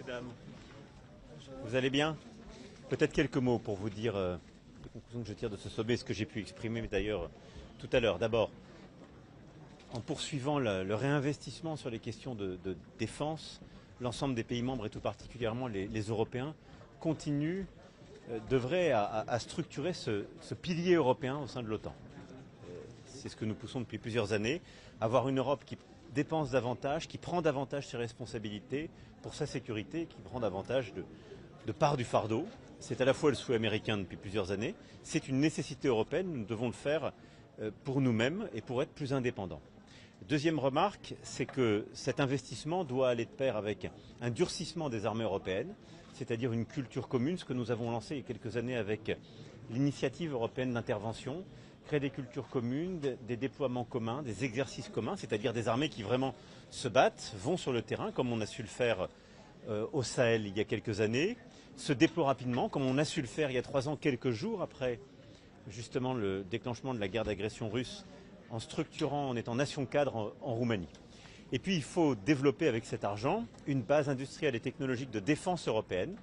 messieurs, dames. Vous allez bien? Peut-être quelques mots pour vous dire les conclusions que je tire de ce sommet, ce que j'ai pu exprimer d'ailleurs tout à l'heure. D'abord, en poursuivant le réinvestissement sur les questions de défense, l'ensemble des pays membres et tout particulièrement les Européens continuent d'œuvrer à structurer ce pilier européen au sein de l'OTAN. C'est ce que nous poussons depuis plusieurs années, avoir une Europe qui dépense davantage, qui prend davantage ses responsabilités pour sa sécurité, qui prend davantage de part du fardeau. C'est à la fois le souhait américain depuis plusieurs années, c'est une nécessité européenne, nous devons le faire pour nous-mêmes et pour être plus indépendants. Deuxième remarque, c'est que cet investissement doit aller de pair avec un durcissement des armées européennes, c'est-à-dire une culture commune, ce que nous avons lancé il y a quelques années avec l'initiative européenne d'intervention, créer des cultures communes, des déploiements communs, des exercices communs, c'est-à-dire des armées qui vraiment se battent, vont sur le terrain, comme on a su le faire au Sahel il y a quelques années, se déploient rapidement, comme on a su le faire il y a 3 ans, quelques jours après justement le déclenchement de la guerre d'agression russe, en structurant, en étant nation cadre en Roumanie. Et puis il faut développer avec cet argent une base industrielle et technologique de défense européenne,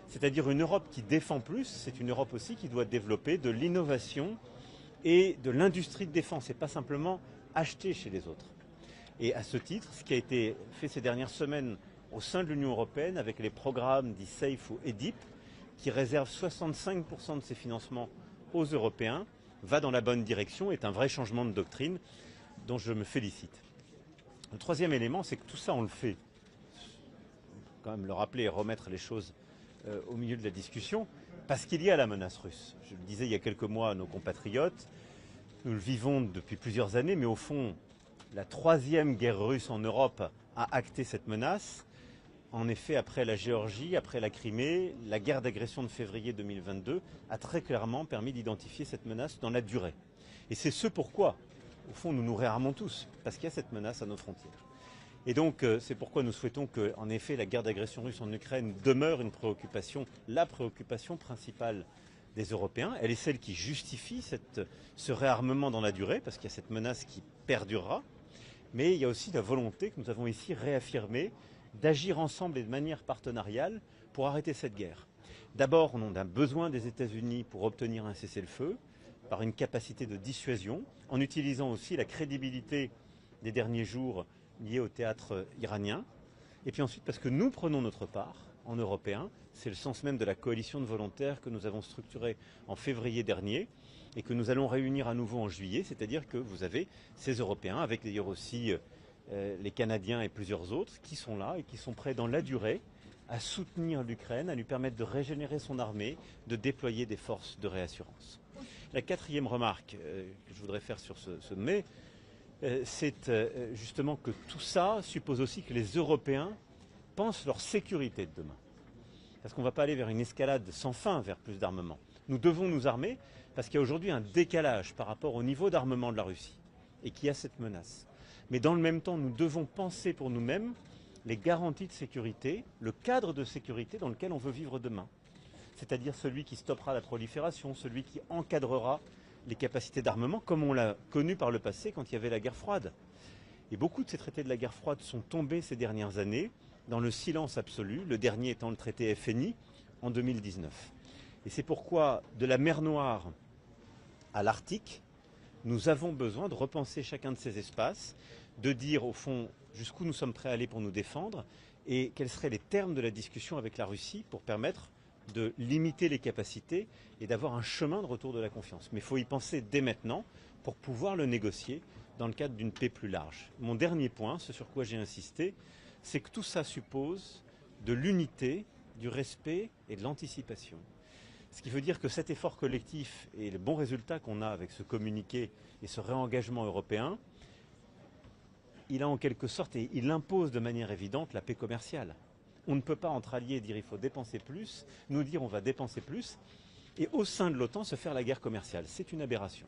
c'est-à-dire une Europe qui défend plus, c'est une Europe aussi qui doit développer de l'innovation et de l'industrie de défense, et pas simplement acheter chez les autres. Et à ce titre, ce qui a été fait ces dernières semaines au sein de l'Union européenne avec les programmes dits SAFE ou EDIP, qui réservent 65% de ses financements aux Européens, va dans la bonne direction, est un vrai changement de doctrine dont je me félicite. Le troisième élément, c'est que tout ça, on le fait, quand même le rappeler et remettre les choses au milieu de la discussion, parce qu'il y a la menace russe. Je le disais il y a quelques mois à nos compatriotes, nous le vivons depuis plusieurs années, mais au fond, la 3e guerre russe en Europe a acté cette menace. En effet, après la Géorgie, après la Crimée, la guerre d'agression de février 2022 a très clairement permis d'identifier cette menace dans la durée. Et c'est ce pourquoi, au fond, nous nous réarmons tous, parce qu'il y a cette menace à nos frontières. Et donc, c'est pourquoi nous souhaitons que, en effet, la guerre d'agression russe en Ukraine demeure une préoccupation, la préoccupation principale des Européens. Elle est celle qui justifie ce réarmement dans la durée, parce qu'il y a cette menace qui perdurera. Mais il y a aussi la volonté que nous avons ici réaffirmée d'agir ensemble et de manière partenariale pour arrêter cette guerre. D'abord, on a besoin des États-Unis pour obtenir un cessez-le-feu, par une capacité de dissuasion, en utilisant aussi la crédibilité des derniers jours liée au théâtre iranien. Et puis ensuite, parce que nous prenons notre part, en Européens, c'est le sens même de la coalition de volontaires que nous avons structurée en février dernier et que nous allons réunir à nouveau en juillet, c'est-à-dire que vous avez ces Européens, avec d'ailleurs aussi les Canadiens et plusieurs autres, qui sont là et qui sont prêts dans la durée à soutenir l'Ukraine, à lui permettre de régénérer son armée, de déployer des forces de réassurance. La 4e remarque que je voudrais faire sur ce sommet, c'est justement que tout ça suppose aussi que les Européens pensent leur sécurité de demain. Parce qu'on ne va pas aller vers une escalade sans fin vers plus d'armement. Nous devons nous armer parce qu'il y a aujourd'hui un décalage par rapport au niveau d'armement de la Russie et qu'il y a cette menace. Mais dans le même temps, nous devons penser pour nous-mêmes les garanties de sécurité, le cadre de sécurité dans lequel on veut vivre demain. C'est-à-dire celui qui stoppera la prolifération, celui qui encadrera les capacités d'armement, comme on l'a connu par le passé quand il y avait la guerre froide. Et beaucoup de ces traités de la guerre froide sont tombés ces dernières années dans le silence absolu, le dernier étant le traité FNI en 2019. Et c'est pourquoi, de la mer Noire à l'Arctique, nous avons besoin de repenser chacun de ces espaces, de dire au fond jusqu'où nous sommes prêts à aller pour nous défendre et quels seraient les termes de la discussion avec la Russie pour permettre de limiter les capacités et d'avoir un chemin de retour de la confiance. Mais il faut y penser dès maintenant pour pouvoir le négocier dans le cadre d'une paix plus large. Mon dernier point, ce sur quoi j'ai insisté, c'est que tout ça suppose de l'unité, du respect et de l'anticipation. Ce qui veut dire que cet effort collectif et le bon résultat qu'on a avec ce communiqué et ce réengagement européen, il a en quelque sorte, et il impose de manière évidente, la paix commerciale. On ne peut pas entre alliés dire il faut dépenser plus, nous dire on va dépenser plus, et au sein de l'OTAN se faire la guerre commerciale. C'est une aberration.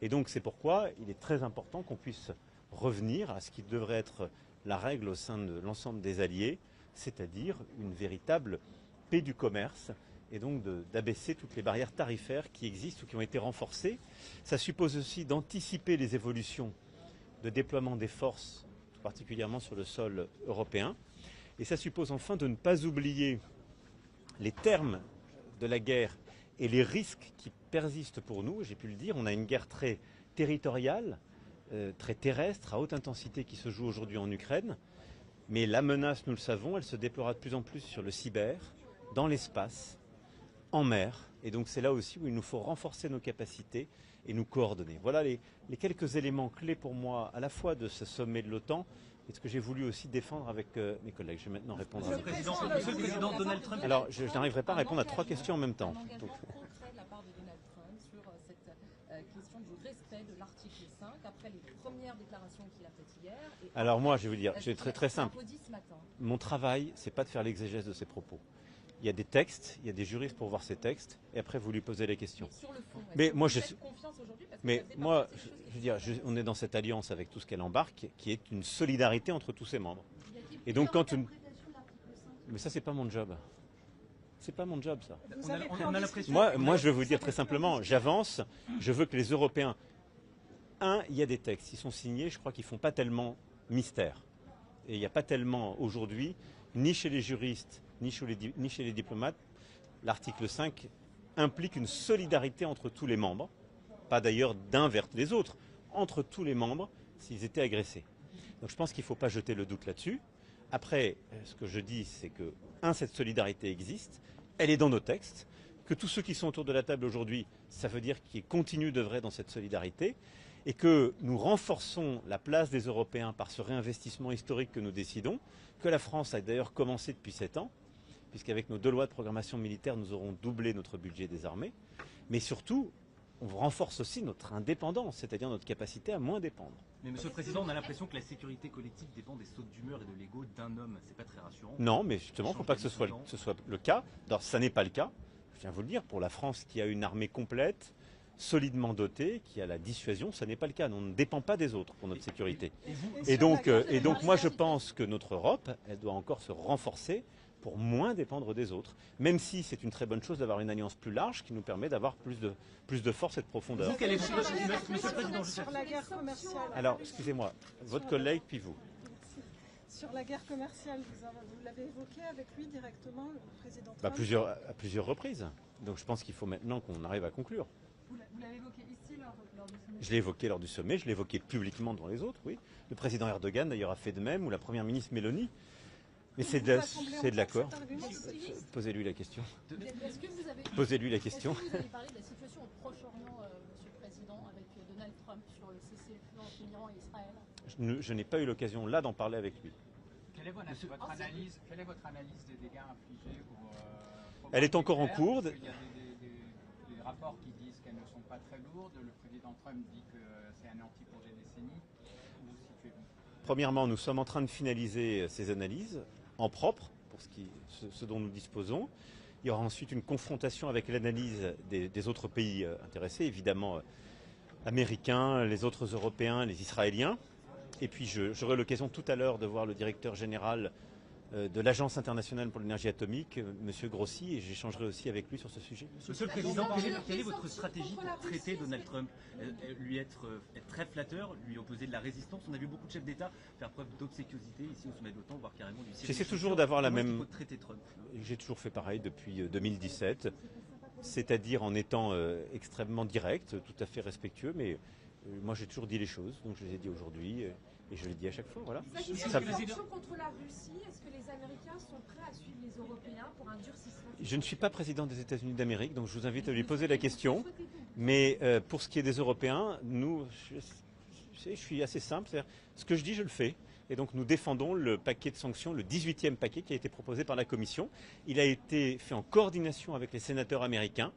Et donc c'est pourquoi il est très important qu'on puisse revenir à ce qui devrait être la règle au sein de l'ensemble des alliés, c'est-à-dire une véritable paix du commerce, et donc d'abaisser toutes les barrières tarifaires qui existent ou qui ont été renforcées. Ça suppose aussi d'anticiper les évolutions de déploiement des forces, particulièrement sur le sol européen. Et ça suppose enfin de ne pas oublier les termes de la guerre et les risques qui persistent pour nous. J'ai pu le dire, on a une guerre très territoriale, très terrestre, à haute intensité qui se joue aujourd'hui en Ukraine. Mais la menace, nous le savons, elle se déploiera de plus en plus sur le cyber, dans l'espace, en mer. Et donc c'est là aussi où il nous faut renforcer nos capacités et nous coordonner. Voilà les quelques éléments clés pour moi, à la fois de ce sommet de l'OTAN et ce que j'ai voulu aussi défendre avec mes collègues. Je vais maintenant répondre à vous. Monsieur le Président Donald Trump. Alors, je n'arriverai pas à répondre à 3 questions en même temps. Donc, concret de la part de Donald Trump sur cette question du respect de l'article 5 après les premières déclarations qu'il a faites hier. Alors moi, je vais vous dire, c'est très simple. Ce matin. Mon travail, c'est pas de faire l'exégèse de ses propos. Il y a des textes, il y a des juristes pour voir ces textes, et après vous lui posez les questions. Mais sur le fond, mais moi, vous faites confiance aujourd'hui parce que mais ça fait moi, partie des choses je veux dire, on est dans cette alliance avec tout ce qu'elle embarque, qui est une solidarité entre tous ses membres. Et donc quand une... Mais ça, c'est pas mon job. C'est pas mon job, ça. On a l'impression. Moi, je vais vous dire très simplement, j'avance. Je veux que les Européens, il y a des textes, ils sont signés. Je crois qu'ils font pas tellement mystère. Et il n'y a pas tellement aujourd'hui, ni chez les juristes, ni chez les diplomates, l'article 5 implique une solidarité entre tous les membres, pas d'ailleurs d'un vers les autres, entre tous les membres s'ils étaient agressés. Donc je pense qu'il ne faut pas jeter le doute là-dessus. Après, ce que je dis, c'est que, cette solidarité existe, elle est dans nos textes, que tous ceux qui sont autour de la table aujourd'hui, ça veut dire qu'ils continuent d'œuvrer dans cette solidarité, et que nous renforçons la place des Européens par ce réinvestissement historique que nous décidons, que la France a d'ailleurs commencé depuis 7 ans, puisqu'avec nos 2 lois de programmation militaire, nous aurons doublé notre budget des armées. Mais surtout, on renforce aussi notre indépendance, c'est-à-dire notre capacité à moins dépendre. Mais Monsieur le Président, on a l'impression que la sécurité collective dépend des sautes d'humeur et de l'ego d'un homme. C'est pas très rassurant. Non, mais justement, il ne faut pas que ce soit le cas. Alors, ça n'est pas le cas. Je tiens à vous le dire, pour la France qui a une armée complète, solidement dotée, qui a la dissuasion, ça n'est pas le cas. On ne dépend pas des autres pour notre sécurité. Et donc moi, je pense que notre Europe, elle doit encore se renforcer pour moins dépendre des autres, même si c'est une très bonne chose d'avoir une alliance plus large qui nous permet d'avoir plus de force et de profondeur. Monsieur le Président, sur la guerre commerciale. Alors, excusez-moi, votre collègue puis vous. Sur la guerre commerciale, vous l'avez évoqué avec lui directement, le président Trump À plusieurs reprises. Donc je pense qu'il faut maintenant qu'on arrive à conclure. Vous l'avez évoqué ici lors du sommet. Je l'ai évoqué lors du sommet, je l'ai évoqué publiquement devant les autres, oui. Le président Erdogan d'ailleurs a fait de même, ou la première ministre Mélanie. Mais c'est de l'accord. Posez-lui la question. Posez-lui la question. Est-ce que vous avez parlé de la situation au Proche-Orient, Monsieur le Président, avec Donald Trump sur le cessez-le-feu entre l'Iran et Israël? Je n'ai pas eu l'occasion là d'en parler avec lui. Quelle est votre analyse des dégâts infligés Elle est encore en cours. Il y a des rapports qui disent qu'elles ne sont pas très lourdes. Le président Trump dit que c'est anéanti pour des décennies. Où vous situez-vous? Premièrement, nous sommes en train de finaliser ces analyses en propre, pour ce dont nous disposons. Il y aura ensuite une confrontation avec l'analyse des autres pays intéressés, évidemment américains, les autres Européens, les Israéliens. Et puis j'aurai l'occasion tout à l'heure de voir le directeur général de l'Agence internationale pour l'énergie atomique, M. Grossi, et j'échangerai aussi avec lui sur ce sujet. Monsieur le Président, quelle est votre stratégie pour traiter Donald Trump? Lui être très flatteur, lui opposer de la résistance? On a vu beaucoup de chefs d'État faire preuve d'obséquiosité ici au sommet de l'OTAN, voire carrément lui J'essaie toujours d'avoir la même... traiter Trump. J'ai toujours fait pareil depuis 2017, c'est-à-dire en étant extrêmement direct, tout à fait respectueux, mais moi j'ai toujours dit les choses, donc je les ai dit aujourd'hui. Et je le dis à chaque fois, voilà. Les sanctions contre la Russie, est-ce que les Américains sont prêts à suivre les Européens pour un durcissement? Je ne suis pas président des États-Unis d'Amérique, donc je vous invite à lui poser la question. Mais pour ce qui est des Européens, je suis assez simple. Ce que je dis, je le fais. Et donc nous défendons le paquet de sanctions, le 18e paquet qui a été proposé par la Commission. Il a été fait en coordination avec les sénateurs américains.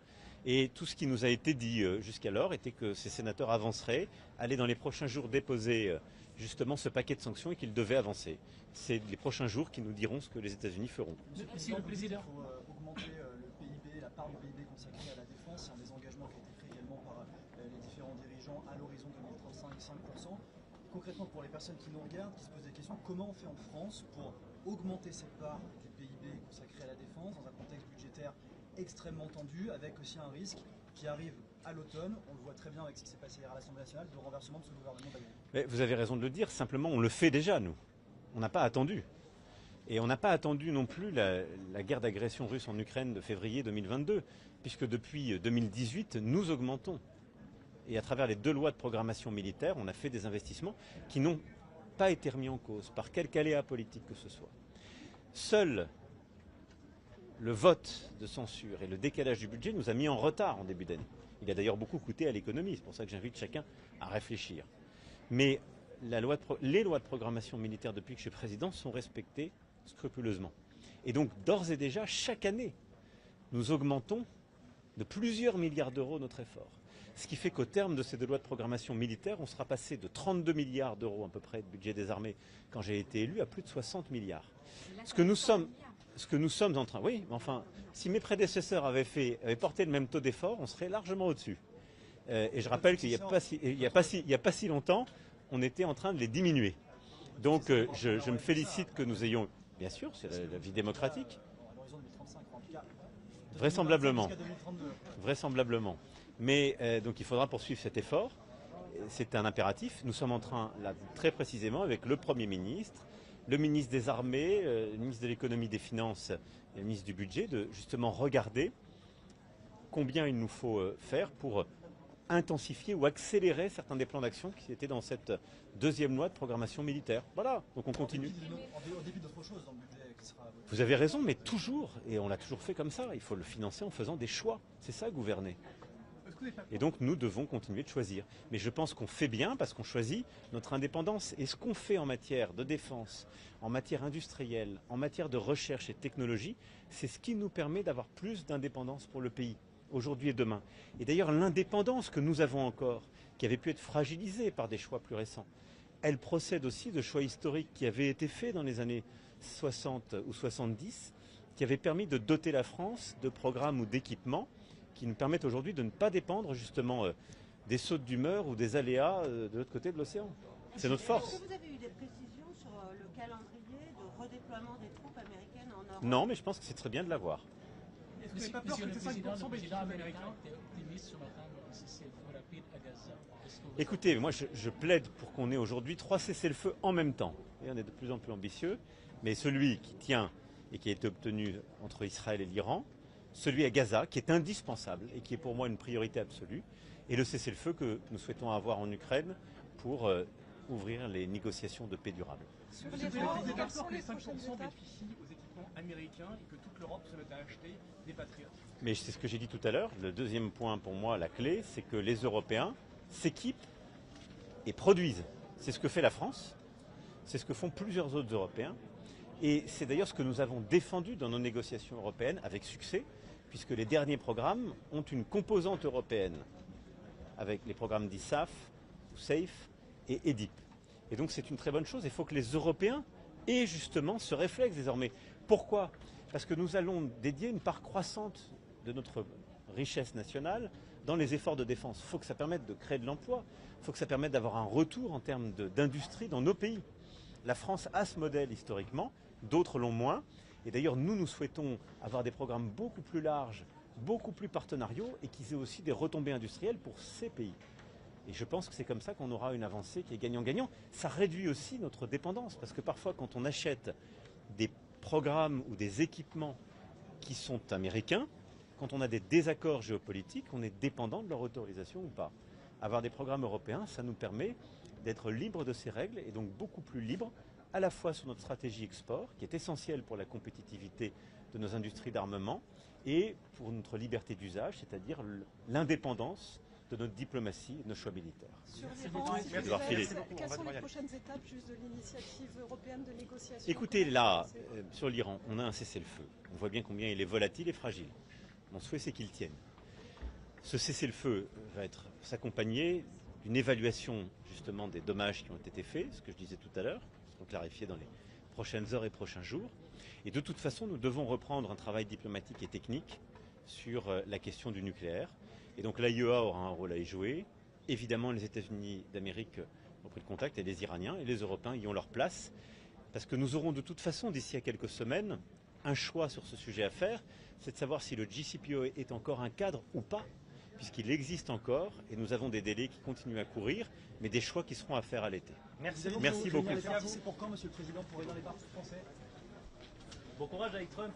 Et tout ce qui nous a été dit jusqu'alors était que ces sénateurs avanceraient, allaient dans les prochains jours déposer justement ce paquet de sanctions et qu'ils devaient avancer. C'est les prochains jours qui nous diront ce que les États-Unis feront. Monsieur le Président, il faut augmenter le PIB, la part du PIB consacrée à la défense. C'est un des engagements qui a été pris également par les différents dirigeants à l'horizon 2035, 5%. Concrètement, pour les personnes qui nous regardent, qui se posent des questions, comment on fait en France pour augmenter cette part du PIB consacrée à la défense dans un contexte budgétaire extrêmement tendu, avec aussi un risque qui arrive à l'automne, on le voit très bien avec ce qui s'est passé hier à l'Assemblée nationale, de renversement de ce gouvernement Bayrou. Mais vous avez raison de le dire, simplement on le fait déjà nous. On n'a pas attendu. Et on n'a pas attendu non plus la guerre d'agression russe en Ukraine de février 2022, puisque depuis 2018, nous augmentons. Et à travers les 2 lois de programmation militaire, on a fait des investissements qui n'ont pas été remis en cause par quelque aléa politique que ce soit. Seul le vote de censure et le décalage du budget nous a mis en retard en début d'année. Il a d'ailleurs beaucoup coûté à l'économie, c'est pour ça que j'invite chacun à réfléchir. Mais les lois de programmation militaire depuis que je suis président sont respectées scrupuleusement. Et donc d'ores et déjà, chaque année, nous augmentons de plusieurs milliards d'euros notre effort. Ce qui fait qu'au terme de ces 2 lois de programmation militaire, on sera passé de 32 milliards d'euros à peu près de budget des armées quand j'ai été élu à plus de 60 milliards. Ce que nous sommes en train... Oui, mais enfin, si mes prédécesseurs avaient porté le même taux d'effort, on serait largement au-dessus. Et je rappelle qu'il n'y a pas si longtemps, on était en train de les diminuer. Donc je me félicite que nous ayons... Bien sûr, c'est la vie démocratique. Vraisemblablement. Vraisemblablement. Mais donc il faudra poursuivre cet effort. C'est un impératif. Nous sommes en train, là, très précisément, avec le Premier ministre, le ministre des Armées, le ministre de l'Économie, des Finances et le ministre du Budget, de justement regarder combien il nous faut faire pour intensifier ou accélérer certains des plans d'action qui étaient dans cette 2e loi de programmation militaire. Voilà, donc on continue. Au début d'autre chose dans le budget qui sera... Vous avez raison, mais toujours, et on l'a toujours fait comme ça, il faut le financer en faisant des choix. C'est ça, gouverner. Et donc nous devons continuer de choisir. Mais je pense qu'on fait bien parce qu'on choisit notre indépendance. Et ce qu'on fait en matière de défense, en matière industrielle, en matière de recherche et de technologie, c'est ce qui nous permet d'avoir plus d'indépendance pour le pays, aujourd'hui et demain. Et d'ailleurs l'indépendance que nous avons encore, qui avait pu être fragilisée par des choix plus récents, elle procède aussi de choix historiques qui avaient été faits dans les années 60 ou 70, qui avaient permis de doter la France de programmes ou d'équipements qui nous permettent aujourd'hui de ne pas dépendre justement des sautes d'humeur ou des aléas de l'autre côté de l'océan. C'est notre force. Est-ce que vous avez eu des précisions sur le calendrier de redéploiement des troupes américaines en Europe? Non, mais je pense que c'est très bien de l'avoir. Est-ce que vous n'avez pas peur que le président américain est optimiste sur attendre un cessez-le-feu rapide à Gaza? Écoutez, moi je plaide pour qu'on ait aujourd'hui 3 cessez-le-feu en même temps. Et on est de plus en plus ambitieux, mais celui qui tient et qui a été obtenu entre Israël et l'Iran, celui à Gaza, qui est indispensable et qui est pour moi une priorité absolue, et le cessez-le-feu que nous souhaitons avoir en Ukraine pour ouvrir les négociations de paix durable. Sur Vous les êtes rangs, d'accord que les 5% prochaines étapes. bénéficient aux équipements américains et que toute l'Europe se met à acheter des patriotes? Mais c'est ce que j'ai dit tout à l'heure. Le deuxième point pour moi, la clé, c'est que les Européens s'équipent et produisent. C'est ce que fait la France, c'est ce que font plusieurs autres Européens. Et c'est d'ailleurs ce que nous avons défendu dans nos négociations européennes avec succès, puisque les derniers programmes ont une composante européenne, avec les programmes d'ISAF, SAFE et EDIP. Et donc c'est une très bonne chose. Il faut que les Européens aient justement ce réflexe désormais. Pourquoi? Parce que nous allons dédier une part croissante de notre richesse nationale dans les efforts de défense. Il faut que ça permette de créer de l'emploi, il faut que ça permette d'avoir un retour en termes d'industrie dans nos pays. La France a ce modèle historiquement, d'autres l'ont moins. Et d'ailleurs, nous souhaitons avoir des programmes beaucoup plus larges, beaucoup plus partenariaux et qui aient aussi des retombées industrielles pour ces pays. Et je pense que c'est comme ça qu'on aura une avancée qui est gagnant-gagnant. Ça réduit aussi notre dépendance, parce que parfois, quand on achète des programmes ou des équipements qui sont américains, quand on a des désaccords géopolitiques, on est dépendant de leur autorisation ou pas. Avoir des programmes européens, ça nous permet d'être libre de ces règles et donc beaucoup plus libre à la fois sur notre stratégie export, qui est essentielle pour la compétitivité de nos industries d'armement, et pour notre liberté d'usage, c'est-à-dire l'indépendance de notre diplomatie et de nos choix militaires. Sur les rangs, quelles sont les prochaines étapes juste de l'initiative européenne de négociation? Écoutez, là, sur l'Iran, on a un cessez-le-feu. On voit bien combien il est volatile et fragile. Mon souhait, c'est qu'il tienne. Ce cessez-le-feu va s'accompagner d'une évaluation justement des dommages qui ont été faits, ce que je disais tout à l'heure, qui seront clarifiés dans les prochaines heures et prochains jours. Et de toute façon, nous devons reprendre un travail diplomatique et technique sur la question du nucléaire. Et donc l'AIEA aura un rôle à y jouer. Évidemment, les États-Unis d'Amérique ont pris le contact, et les Iraniens et les Européens y ont leur place. Parce que nous aurons de toute façon, d'ici à quelques semaines, un choix sur ce sujet à faire, c'est de savoir si le JCPOA est encore un cadre ou pas, puisqu'il existe encore, et nous avons des délais qui continuent à courir, mais des choix qui seront à faire à l'été. Merci beaucoup. C'est pour quand, Monsieur le Président, pour réunir les partis français? Bon courage avec Trump.